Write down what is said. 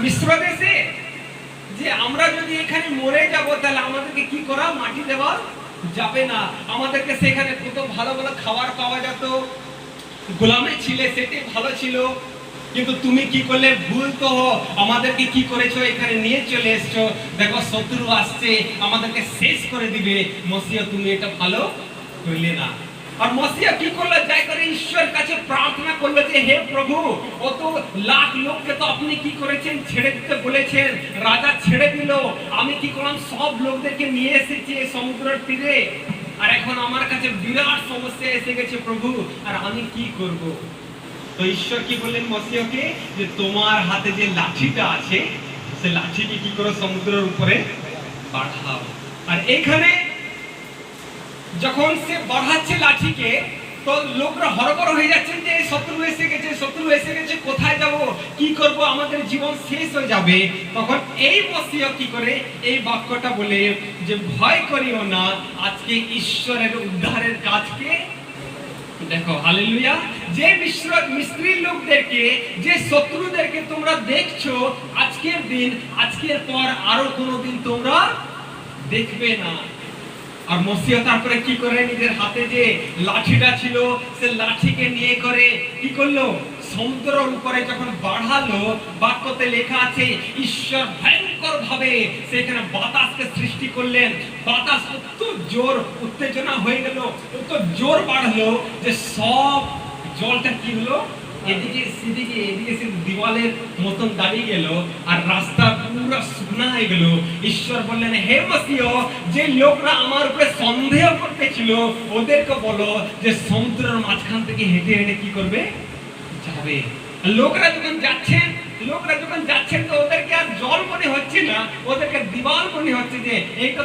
মিশ্র দেশে যে আমরা যদি এখানে মরে যাব তাহলে আমাদেরকে কি করা, মাটি দেওয়া যাবে না। আমাদেরকে সেখানে কত ভালো ভালো খাবার পাওয়া যেত, গোলামে ছিলে সেটাই ভালো ছিল। কিন্তু তুমি কি করলে, ভুল তো আমাদেরকে কি করেছো, এখানে নিয়ে চলে এসছো। দেখো শত্রু আসছে, আমাদেরকে শেষ করে দিবে। মসিয়া তুমি এটা ভালো করলে না। আর মসিয়া কি করলো, যাই করে ঈশ্বরের কাছে প্রার্থনা করলো যে হে প্রভু, অত লাখ লোককে তো আপনি কি করেছেন, ছেড়ে দিতে বলেছেন, রাজা ছেড়ে দিল। আমি কি করলাম, সব লোকদেরকে নিয়ে এসেছি এই সমুদ্রের তীরে। আর এখন আমার কাছে বিরাট সমস্যা এসে গেছে প্রভু, আর আমি কি করব? তো ঈশ্বর কি বললেন মসিয়াকে, যে তোমার হাতে যে লাঠিটা আছে, সে লাঠিকে কি করো, সমুদ্রের উপরে পাঠাও। আর এখানে যখন সে বাড়াচ্ছে লাঠিকে, তো লোকরা হড়বড় হয়ে যাচ্ছেন যে শত্রু এসে গেছে, শত্রু এসে গেছে, কোথায় যাব, কি করব, আমাদের জীবন শেষ হয়ে যাবে। তখন এই মসিয়া কি করে, এই বাক্যটা বলে যে ভয় করিও না, আজকে ঈশ্বরের উদ্ধারের কাজকে দেখো। হালেলুয়া। যে মিস্ত্রির লোকদেরকে, যে শত্রুদেরকে তোমরা দেখছো আজকের দিন, আজকের পর আরো কোনোদিন তোমরা দেখবে না। আর মসিয়া তারপরে কি করে, নিজের হাতে যে লাঠিটা ছিল সে লাঠিকে নিয়ে করে কি করলো, সমুদ্রের উপরে যখন বাড়ালো, বাক্যতে লেখা আছে ঈশ্বর ভয়ঙ্কর ভাবে সেখানে বাতাসকে সৃষ্টি করলেন। বাতাস এত জোর উত্তেজনা হয়ে গেল, এত জোর বাড়লো যে সব জলটা কি হলো, এদিকে সেদিকে, এদিকে সেদিকে দিওয়ালের মতন দাঁড়িয়ে গেল, আর রাস্তা পুরো শুকনা হয়ে গেল। ঈশ্বর বললেন হে মসিয়া, যে লোকরা আমার উপরে সন্দেহ করতেছিল ওদেরকে বলো যে সমুদ্রের মাঝখান থেকে হেঁটে হেঁটে কি করবে, যাবে। লোকরা যখন যাচ্ছেন তো ওদেরকে আর জল মনে হচ্ছে না, ওদেরকে দিওয়াল মনে হচ্ছে, যে এইটা